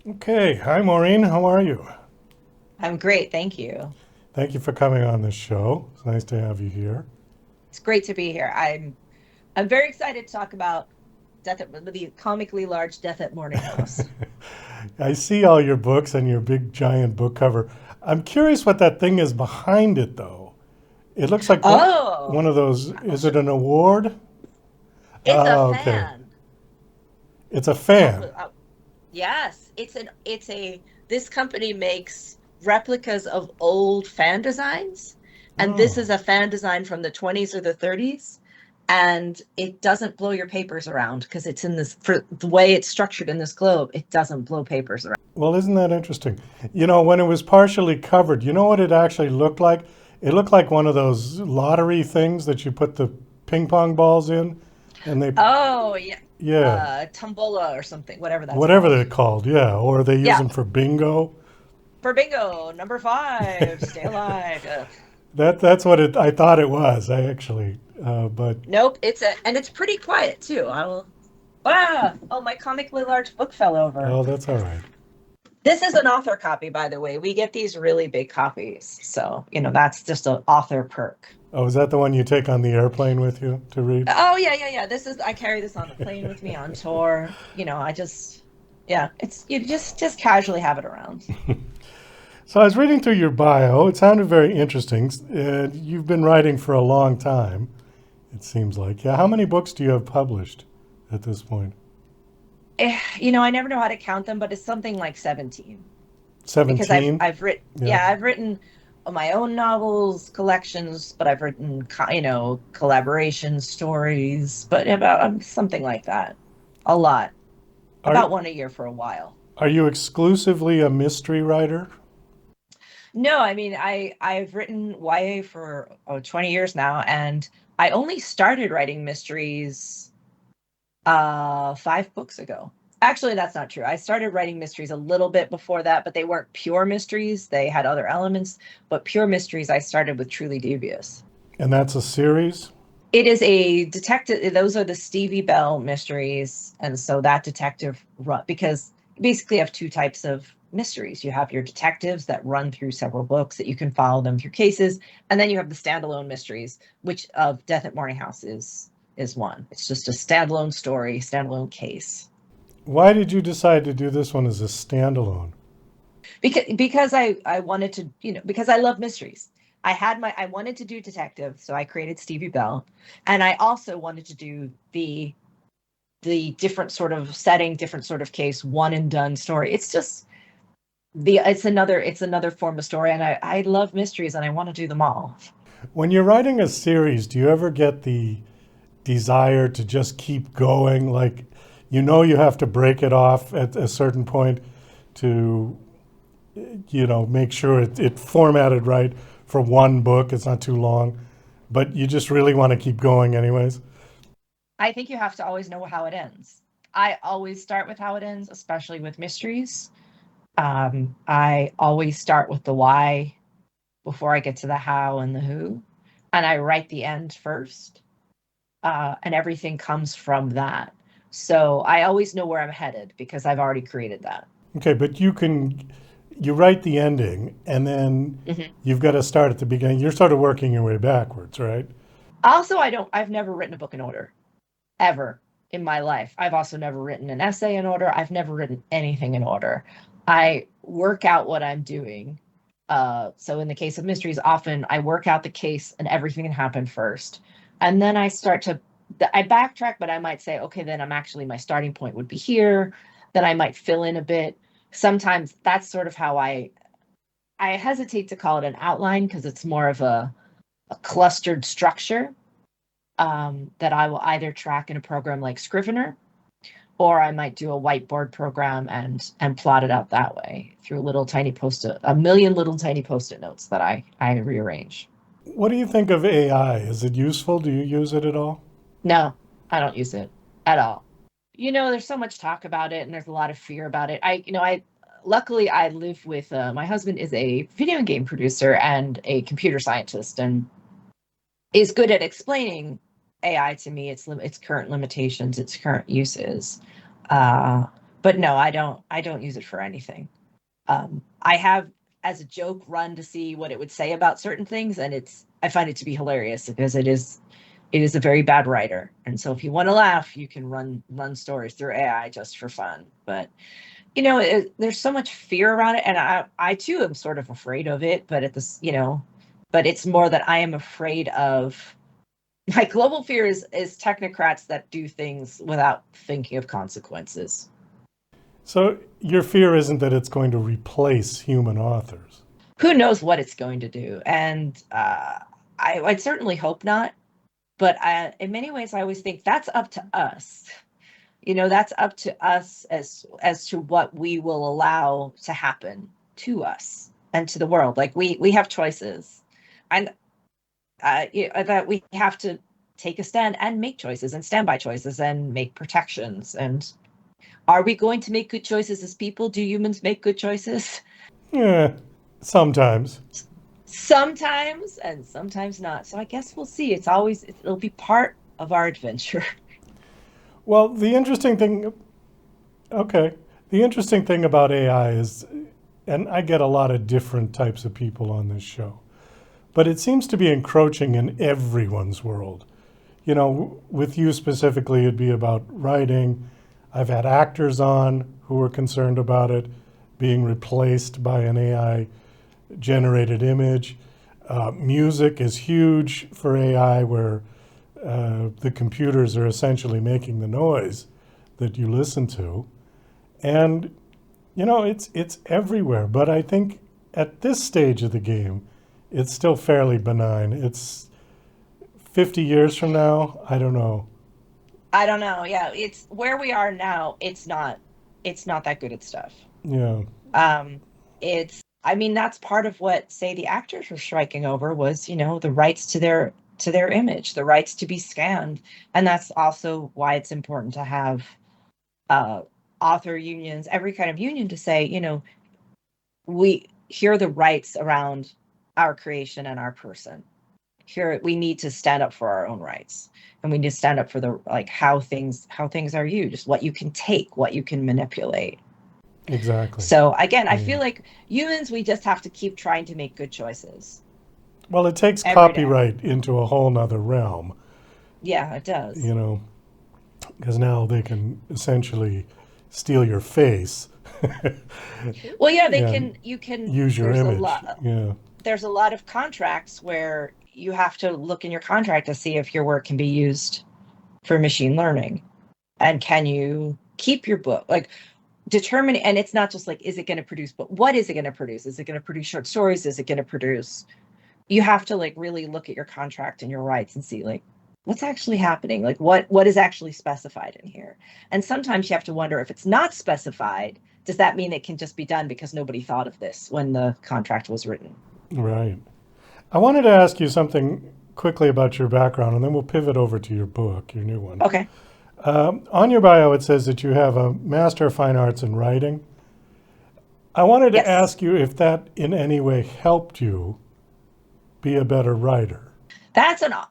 Okay. Hi, Maureen. How are you? I'm great, thank you. Thank you for coming on this show. It's nice to have you here. It's great to be here. I'm very excited to talk about the comically large Death at Morning House. I see all your books and your big giant book cover. I'm curious what that thing is behind it, though. It looks like Oh, one of those. I'll Is show it an you. award? It's a Oh, okay. fan. It's a Oh, fan. yes, it's a this company makes replicas of old fan designs, and this Oh. is a fan design from the 20s or the 30s, and it doesn't blow your papers around because it's in this for the way it's structured in this globe, it doesn't blow papers around. Well, isn't that interesting? When it was partially covered, you know what it actually looked like? It looked like one of those lottery things that you put the ping pong balls in, and they, Oh, yeah. yeah. Tombola or something, whatever that's Whatever called. they're called, yeah. Or they use Yeah, them for bingo. for bingo, number five, stay alive. Ugh. That's what it. I thought it was. I actually, but Nope, and it's pretty quiet too. I will. Oh, my comically large book fell over. oh, that's all right. This is an author copy, by the way. We get these really big copies, so that's just an author perk. Oh, is that the one you take on the airplane with you to read? Oh yeah, yeah, yeah. I carry this on the plane with me on tour. Yeah, it's you just casually have it around. So I was reading through your bio. It sounded very interesting. You've been writing for a long time. It seems like. Yeah. How many books do you have published at this point? I never know how to count them, but it's something like 17 because I've 17. I've written Yeah. yeah, I've written my own novels, collections, but I've written collaboration stories, but about something like that. A lot. Are About one a year for a while. are you exclusively a mystery writer? No, I mean I've written YA for 20 years now, and I only started writing mysteries 5 books ago. Actually, that's not true. I started writing mysteries a little bit before that, but they weren't pure mysteries. They had other elements, but pure mysteries I started with Truly Devious. And that's a series. It is a detective. Those are the Stevie Bell mysteries, and so that detective run because you basically have two types of mysteries. You have your detectives that run through several books that you can follow them through cases, and then you have the standalone mysteries, which of Death at Morning House is one. It's just a standalone story, standalone case. Why did you decide to do this one as a standalone? Because I wanted to, because I love mysteries. I wanted to do detective, so I created Stevie Bell, and I also wanted to do the different sort of setting, different sort of case, one and done story. It's just it's another form of story, and I love mysteries, and I want to do them all. When you're writing a series, do you ever get the desire to just keep going? Like, you have to break it off at a certain point to, make sure it formatted right for one book. It's not too long, but you just really want to keep going anyways. I think you have to always know how it ends. I always start with how it ends, especially with mysteries. I always start with the why before I get to the how and the who, and I write the end first, and everything comes from that. So I always know where I'm headed because I've already created that. Okay, but you write the ending and then Mhm. you've got to start at the beginning. You're sort of working your way backwards, right? Also, I've never written a book in order ever in my life. I've also never written an essay in order. I've never written anything in order. I work out what I'm doing. So in the case of mysteries, often I work out the case and everything can happen first. And then I backtrack, but I might say, okay, then my starting point would be here. Then I might fill in a bit. Sometimes that's sort of how I hesitate to call it an outline because it's more of a clustered structure that I will either track in a program like Scrivener, or I might do a whiteboard program and plot it out that way through a million little tiny post-it notes that I rearrange. What do you think of AI? Is it useful? Do you use it at all? No, I don't use it at all. There's so much talk about it and there's a lot of fear about it. I luckily I live with my husband is a video game producer and a computer scientist and is good at explaining AI to me, its current limitations, its current uses. Uh, But no, I don't use it for anything. I have, as a joke, run to see what it would say about certain things, and I find it to be hilarious because it is a very bad writer. And so if you want to laugh, you can run stories through AI just for fun. But there's so much fear around it, and I too am sort of afraid of it. But but it's more that I am afraid of. My global fear is technocrats that do things without thinking of consequences. So your fear isn't that it's going to replace human authors. Who knows what it's going to do? And I'd certainly hope not. But in many ways, I always think that's up to us. That's up to us as to what we will allow to happen to us and to the world. Like we have choices, and that we have to take a stand and make choices and stand by choices and make protections. And are we going to make good choices as people? Do humans make good choices? Yeah, sometimes. Sometimes, and sometimes not. So I guess we'll see. It'll be part of our adventure. Well, okay, the interesting thing about AI is, and I get a lot of different types of people on this show, but it seems to be encroaching in everyone's world. With you specifically, it'd be about writing. I've had actors on who were concerned about it being replaced by an AI generated image. Music is huge for AI, where the computers are essentially making the noise that you listen to. And, it's everywhere. But I think at this stage of the game, it's still fairly benign. It's 50 years from now, I don't know. I don't know. Yeah, it's where we are now. It's not that good at stuff. Yeah, It's I mean, that's part of what, say, the actors were striking over was, the rights to their image, the rights to be scanned. And that's also why it's important to have uh author unions, every kind of union, to say, we here are the rights around our creation and our person. Here we need to stand up for our own rights, and we need to stand up for the like how things are used, what you can take, what you can manipulate. exactly. So again, I Yeah. feel like humans, we just have to keep trying to make good choices Well, it takes every day. copyright into a whole nother realm, Yeah, it you does. know, because now they can essentially steal your face Well, yeah, they and can, you can, use your image. Yeah, there's a lot of contracts where you have to look in your contract to see if your work can be used for machine learning. And can you keep your book? Like, determine, and it's not just like, is it going to produce, but what is it going to produce? Is it going to produce short stories? Is it going to produce, you have to like really look at your contract and your rights and see like what's actually happening, like what is actually specified in here. And sometimes you have to wonder, if it's not specified, does that mean it can just be done because nobody thought of this when the contract was written? right. I wanted to ask you something quickly about your background, and then we'll pivot over to your book, your new one. Okay. On your bio, it says that you have a Master of Fine Arts in Writing. I wanted to Yes. ask you if that in any way helped you be a better writer.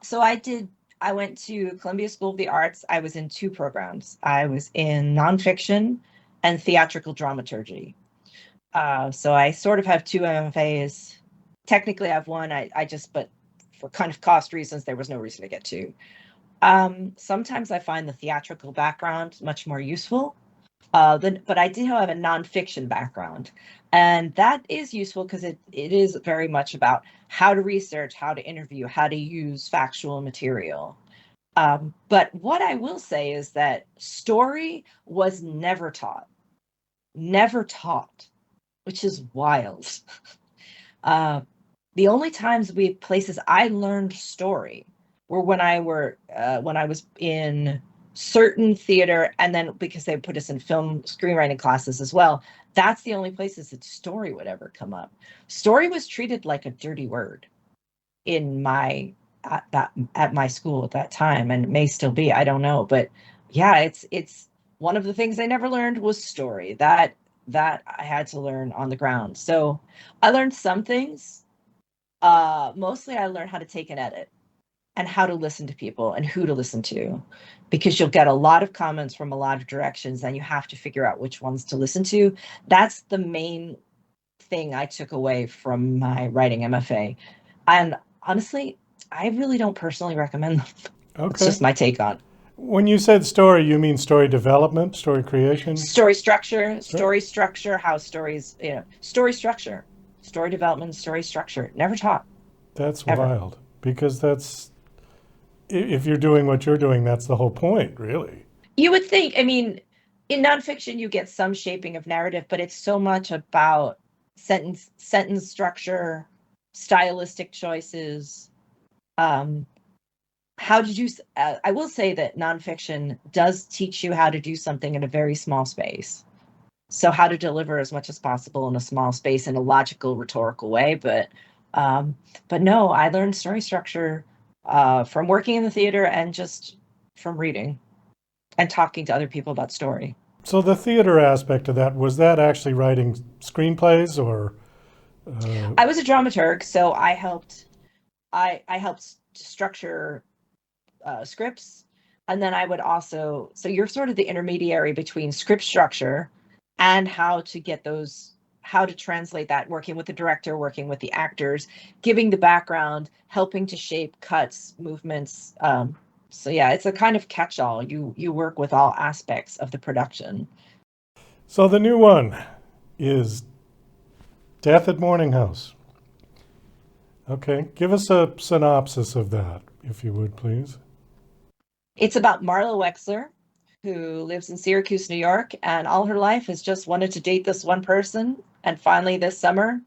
So I went to Columbia School of the Arts. I was in two programs. I was in nonfiction and theatrical dramaturgy. So I sort of have two MFAs. Technically, I have one. I just, but for kind of cost reasons, there was no reason to get two. Sometimes I find the theatrical background much more useful. But I do have a nonfiction background, and that is useful because it is very much about how to research, how to interview, how to use factual material. But what I will say is that story was never taught, which is wild. Uh, the only places I learned story were when I was in certain theater, and then because they put us in film screenwriting classes as well. That's the only places that story would ever come up. Story was treated like a dirty word in my at my school at that time, and it may still be. I don't know, but yeah, it's one of the things I never learned was story. That I had to learn on the ground. So I learned some things. Mostly I learned how to take and edit. and how to listen to people and who to listen to, because you'll get a lot of comments from a lot of directions and you have to figure out which ones to listen to. That's the main thing I took away from my writing MFA. And honestly, I really don't personally recommend them. It's Okay. just my take on When you said story, you mean story development, story creation? story structure, how stories, story structure, story development, story structure. Never taught, That's ever. wild. Because if you're doing what you're doing, that's the whole point, really. You would think, I mean, in nonfiction, you get some shaping of narrative, but it's so much about sentence structure, stylistic choices. How to do, I will say that nonfiction does teach you how to do something in a very small space. So how to deliver as much as possible in a small space in a logical, rhetorical way. But no, I learned story structure from working in the theater and just from reading and talking to other people about story. So the theater aspect of that, was that actually writing screenplays or? I was a dramaturg, so I helped structure scripts, and then I would also, so you're sort of the intermediary between script structure and how to get those, how to translate that, working with the director, working with the actors, giving the background, helping to shape cuts, movements. So yeah, it's a kind of catch-all. You work with all aspects of the production. So the new one is Death at Morning House. Okay, give us a synopsis of that, if you would, please. It's about Marla Wexler, who lives in Syracuse, New York, and all her life has just wanted to date this one person. And finally, this summer,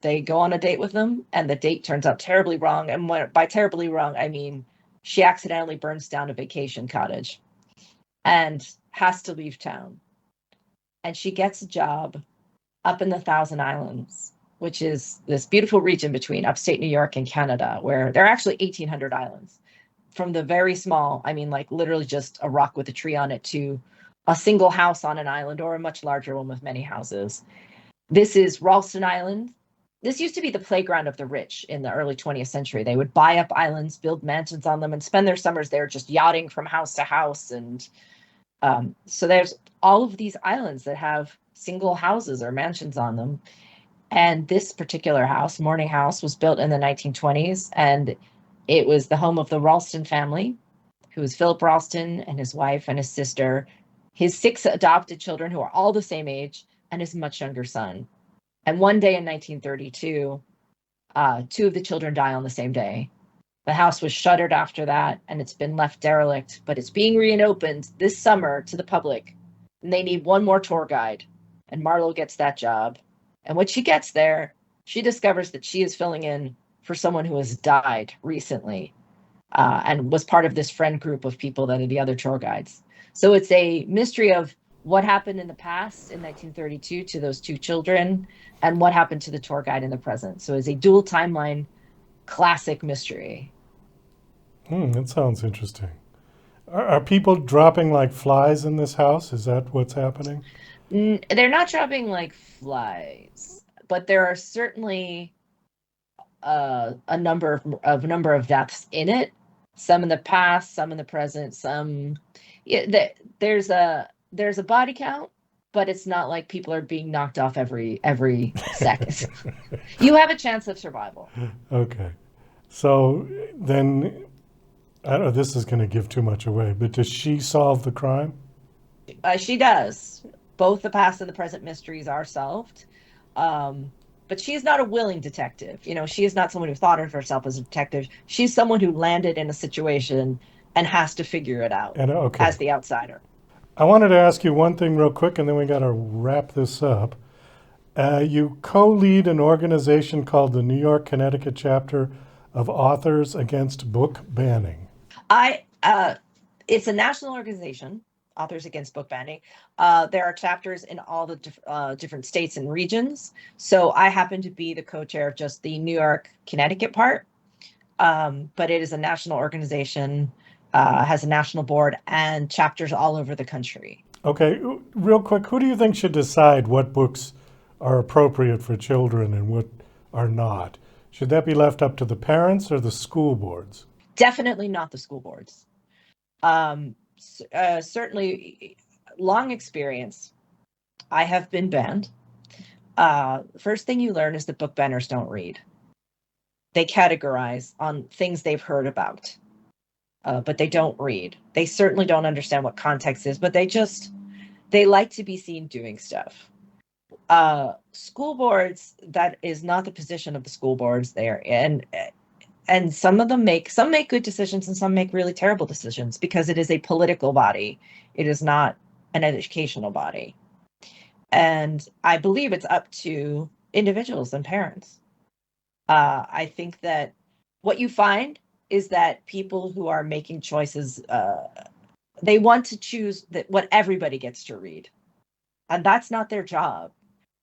they go on a date with them, and the date turns out terribly wrong. And by terribly wrong, I mean she accidentally burns down a vacation cottage and has to leave town. And she gets a job up in the Thousand Islands, which is this beautiful region between upstate New York and Canada, where there are actually 1,800 islands. From the very small, I mean, like literally just a rock with a tree on it, to a single house on an island or a much larger one with many houses. This is Ralston Island. This used to be the playground of the rich in the early 20th century. They would buy up islands, build mansions on them, and spend their summers there just yachting from house to house. And so there's all of these islands that have single houses or mansions on them. And this particular house, Morning House, was built in the 1920s, and it was the home of the Ralston family, who was Philip Ralston and his wife and his sister, his 6 adopted children who are all the same age, and his much younger son. And one day in 1932, 2 of the children die on the same day. The house was shuttered after that, and it's been left derelict, but it's being reopened this summer to the public. And they need one more tour guide, and Marlo gets that job. And when she gets there, she discovers that she is filling in for someone who has died recently, and was part of this friend group of people that are the other tour guides. So it's a mystery of what happened in the past in 1932 to those 2 children and what happened to the tour guide in the present. So it's a dual timeline classic mystery. That sounds interesting. Are people dropping like flies in this house? Is that what's happening? They're not dropping like flies, but there are certainly a number of deaths in it. Some in the past, some in the present, some. Yeah, there's a body count, but it's not like people are being knocked off every second. You have a chance of survival. Okay. So then, I don't know, this is going to give too much away, but does she solve the crime? She does. Both the past and the present mysteries are solved. But she is not a willing detective. She is not someone who thought of herself as a detective. She's someone who landed in a situation and has to figure it out And okay, as the outsider. I wanted to ask you one thing real quick, and then we got to wrap this up. You co-lead an organization called the New York, Connecticut chapter of Authors Against Book Banning. It's a national organization, Authors Against Book Banning. There are chapters in all the different states and regions. So I happen to be the co-chair of just the New York, Connecticut part. But it is a national organization, has a national board and chapters all over the country. Okay, real quick, who do you think should decide what books are appropriate for children and what are not? Should that be left up to the parents or the school boards? Definitely not the school boards. Certainly, long experience. I have been banned. First thing you learn is that book banners don't read. They categorize on things they've heard about, but they don't read. They certainly don't understand what context is, but they like to be seen doing stuff. School boards, that is not the position of the school boards there. And some of them make good decisions and some make really terrible decisions because it is a political body. It is not an educational body. And I believe it's up to individuals and parents. I think that what you find is that people who are making choices, they want to choose what everybody gets to read. And that's not their job.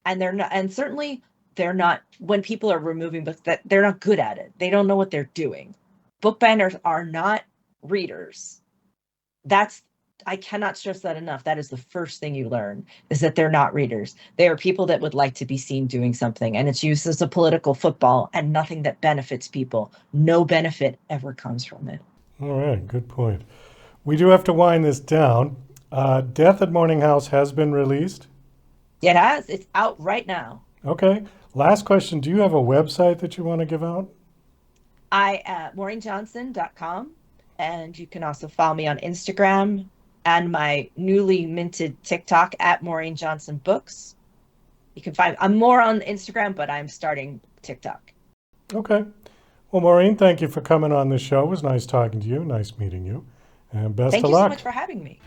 And they're not, and certainly they're not, when people are removing books, that they're not good at it. They don't know what they're doing. Book banners are not readers. I cannot stress that enough. That is the first thing you learn, is that they're not readers. They are people that would like to be seen doing something, and it's used as a political football and nothing that benefits people. No benefit ever comes from it. All right, good point. We do have to wind this down. Death at Morning House has been released. It has. It's out right now. Okay. Last question. Do you have a website that you want to give out? MaureenJohnson.com. And you can also follow me on Instagram and my newly minted TikTok at Maureen Johnson Books. You can find, I'm more on Instagram, but I'm starting TikTok. Okay. Well, Maureen, thank you for coming on the show. It was nice talking to you. Nice meeting you. And best Thank of you so luck. much for having me.